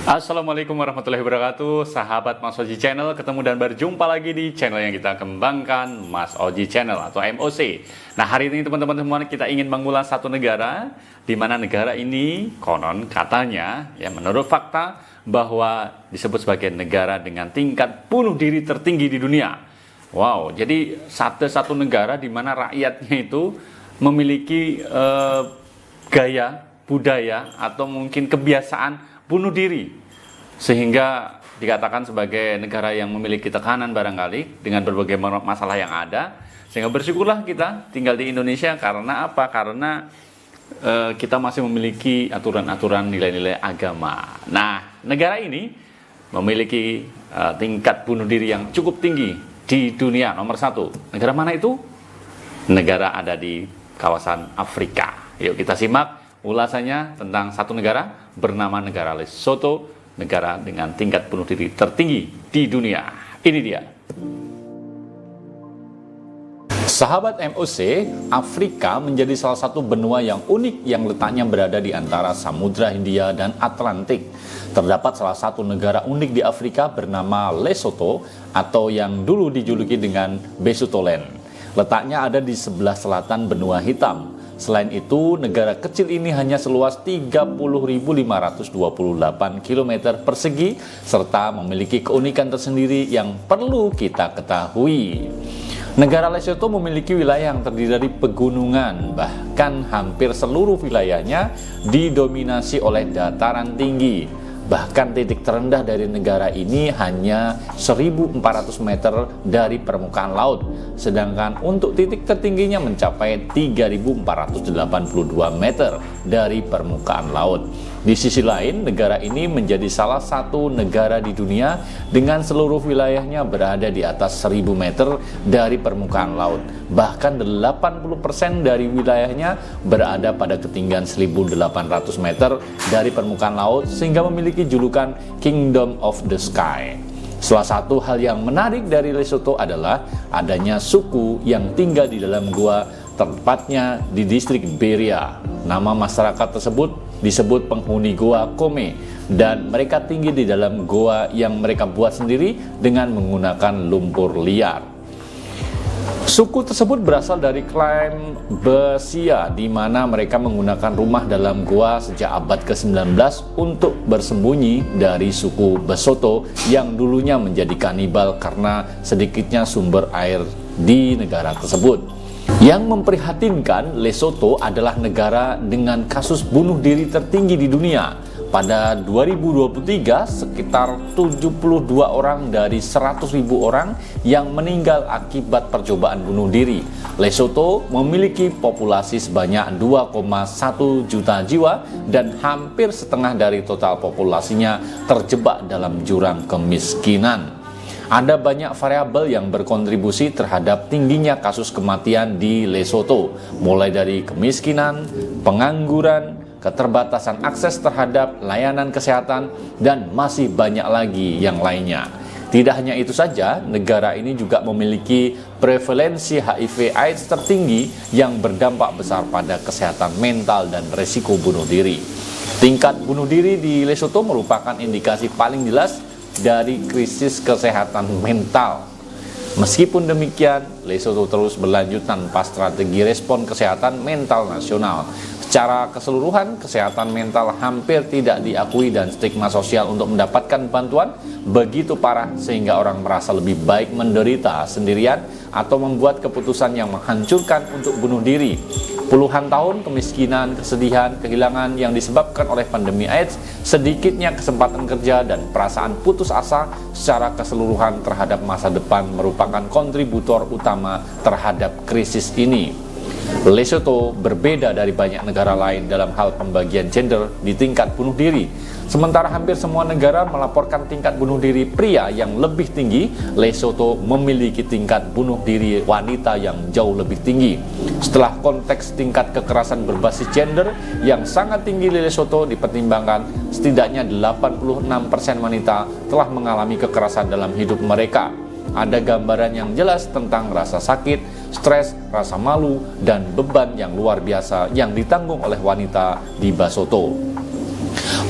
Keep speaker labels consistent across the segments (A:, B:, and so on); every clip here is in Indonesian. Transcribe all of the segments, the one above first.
A: Assalamualaikum warahmatullahi wabarakatuh, sahabat Mas Oji Channel, ketemu dan berjumpa lagi di channel yang kita kembangkan, Mas Oji Channel atau MOC. Nah, hari ini teman-teman semua kita ingin mengulas satu negara, di mana negara ini konon katanya, ya menurut fakta, bahwa disebut sebagai negara dengan tingkat bunuh diri tertinggi di dunia. Wow, jadi satu negara di mana rakyatnya itu memiliki gaya, budaya, atau mungkin kebiasaan bunuh diri, sehingga dikatakan sebagai negara yang memiliki tekanan barangkali dengan berbagai masalah yang ada. Sehingga bersyukurlah kita tinggal di Indonesia. Karena apa? Karena kita masih memiliki aturan-aturan nilai-nilai agama. Nah, negara ini memiliki tingkat bunuh diri yang cukup tinggi di dunia, nomor 1. Negara mana itu? Negara ada di kawasan Afrika. Yuk kita simak ulasannya tentang satu negara bernama negara Lesotho, negara dengan tingkat bunuh diri tertinggi di dunia. Ini dia. Sahabat MOC, Afrika menjadi salah satu benua yang unik yang letaknya berada di antara Samudra Hindia dan Atlantik. Terdapat salah satu negara unik di Afrika bernama Lesotho atau yang dulu dijuluki dengan Besutoland. Letaknya ada di sebelah selatan benua hitam. Selain itu, negara kecil ini hanya seluas 30.528 km persegi serta memiliki keunikan tersendiri yang perlu kita ketahui. Negara Lesotho memiliki wilayah yang terdiri dari pegunungan, bahkan hampir seluruh wilayahnya didominasi oleh dataran tinggi. Bahkan titik terendah dari negara ini hanya 1.400 meter dari permukaan laut, sedangkan untuk titik tertingginya mencapai 3.482 meter dari permukaan laut. Di sisi lain, negara ini menjadi salah satu negara di dunia dengan seluruh wilayahnya berada di atas 1.000 meter dari permukaan laut. Bahkan 80% dari wilayahnya berada pada ketinggian 1.800 meter dari permukaan laut, sehingga memiliki julukan Kingdom of the Sky. Salah satu hal yang menarik dari Lesotho adalah adanya suku yang tinggal di dalam gua, tepatnya di distrik Beria. Nama masyarakat tersebut disebut penghuni goa Kome, dan mereka tinggal di dalam goa yang mereka buat sendiri dengan menggunakan lumpur liar. Suku tersebut berasal dari klan Besia, di mana mereka menggunakan rumah dalam goa sejak abad ke-19 untuk bersembunyi dari suku Besotho yang dulunya menjadi kanibal karena sedikitnya sumber air di negara tersebut. Yang memprihatinkan, Lesotho adalah negara dengan kasus bunuh diri tertinggi di dunia. Pada 2023, sekitar 72 orang dari 100.000 orang yang meninggal akibat percobaan bunuh diri. Lesotho memiliki populasi sebanyak 2,1 juta jiwa dan hampir setengah dari total populasinya terjebak dalam jurang kemiskinan. Ada banyak variabel yang berkontribusi terhadap tingginya kasus kematian di Lesotho, mulai dari kemiskinan, pengangguran, keterbatasan akses terhadap layanan kesehatan, dan masih banyak lagi yang lainnya. Tidak hanya itu saja, negara ini juga memiliki prevalensi HIV/AIDS tertinggi yang berdampak besar pada kesehatan mental dan resiko bunuh diri. Tingkat bunuh diri di Lesotho merupakan indikasi paling jelas dari krisis kesehatan mental. Meskipun demikian, Lesotho terus berlanjut tanpa strategi respon kesehatan mental nasional. Secara keseluruhan, kesehatan mental hampir tidak diakui dan stigma sosial untuk mendapatkan bantuan begitu parah sehingga orang merasa lebih baik menderita sendirian atau membuat keputusan yang menghancurkan untuk bunuh diri. Puluhan tahun kemiskinan, kesedihan, kehilangan yang disebabkan oleh pandemi AIDS, sedikitnya kesempatan kerja, dan perasaan putus asa secara keseluruhan terhadap masa depan merupakan kontributor utama terhadap krisis ini. Lesotho berbeda dari banyak negara lain dalam hal pembagian gender di tingkat bunuh diri. Sementara hampir semua negara melaporkan tingkat bunuh diri pria yang lebih tinggi, Lesotho memiliki tingkat bunuh diri wanita yang jauh lebih tinggi. Setelah konteks tingkat kekerasan berbasis gender yang sangat tinggi di Lesotho dipertimbangkan, setidaknya 86% wanita telah mengalami kekerasan dalam hidup mereka. Ada gambaran yang jelas tentang rasa sakit, stres, rasa malu, dan beban yang luar biasa yang ditanggung oleh wanita di Lesotho.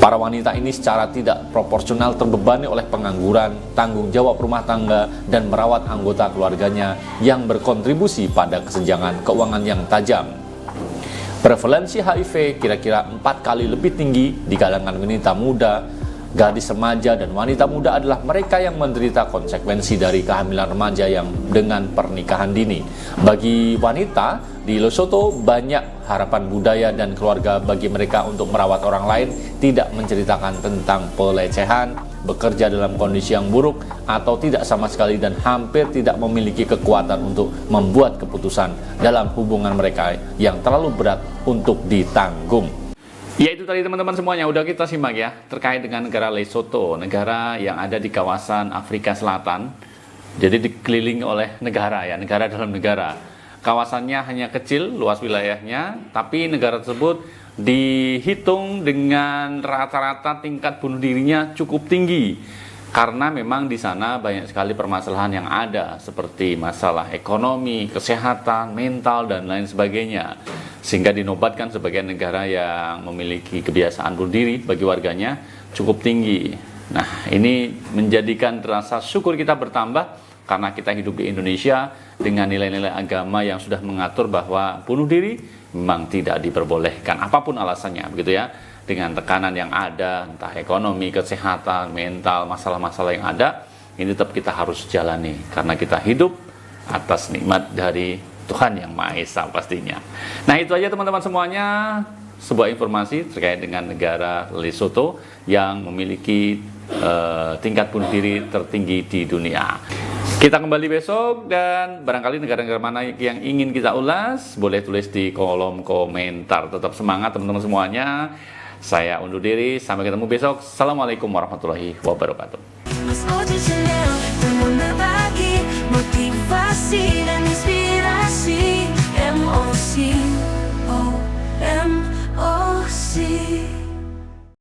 A: Para wanita ini secara tidak proporsional terbebani oleh pengangguran, tanggung jawab rumah tangga, dan merawat anggota keluarganya yang berkontribusi pada kesenjangan keuangan yang tajam. Prevalensi HIV kira-kira 4 kali lebih tinggi di kalangan wanita muda. Gadis remaja dan wanita muda adalah mereka yang menderita konsekuensi dari kehamilan remaja yang dengan pernikahan dini. Bagi wanita di Lesotho, banyak harapan budaya dan keluarga bagi mereka untuk merawat orang lain, tidak menceritakan tentang pelecehan, bekerja dalam kondisi yang buruk, atau tidak sama sekali dan hampir tidak memiliki kekuatan untuk membuat keputusan dalam hubungan mereka yang terlalu berat untuk ditanggung. Ya, itu tadi teman-teman semuanya udah kita simak ya terkait dengan negara Lesotho, negara yang ada di kawasan Afrika Selatan. Jadi dikelilingi oleh negara ya, negara dalam negara. Kawasannya hanya kecil, luas wilayahnya, tapi negara tersebut dihitung dengan rata-rata tingkat bunuh dirinya cukup tinggi. Karena memang di sana banyak sekali permasalahan yang ada, seperti masalah ekonomi, kesehatan, mental, dan lain sebagainya. Sehingga dinobatkan sebagai negara yang memiliki kebiasaan bunuh diri bagi warganya cukup tinggi. Nah, ini menjadikan rasa syukur kita bertambah karena kita hidup di Indonesia dengan nilai-nilai agama yang sudah mengatur bahwa bunuh diri memang tidak diperbolehkan, apapun alasannya, begitu ya. Dengan tekanan yang ada, entah ekonomi, kesehatan, mental, masalah-masalah yang ada, ini tetap kita harus jalani karena kita hidup atas nikmat dari Tuhan Yang Maha Esa pastinya. Nah, itu aja teman-teman semuanya, sebuah informasi terkait dengan negara Lesotho yang memiliki tingkat bunuh diri tertinggi di dunia. Kita kembali besok, dan barangkali negara-negara mana yang ingin kita ulas, boleh tulis di kolom komentar. Tetap semangat teman-teman semuanya. Saya undur diri, sampai ketemu besok. Assalamualaikum warahmatullahi wabarakatuh.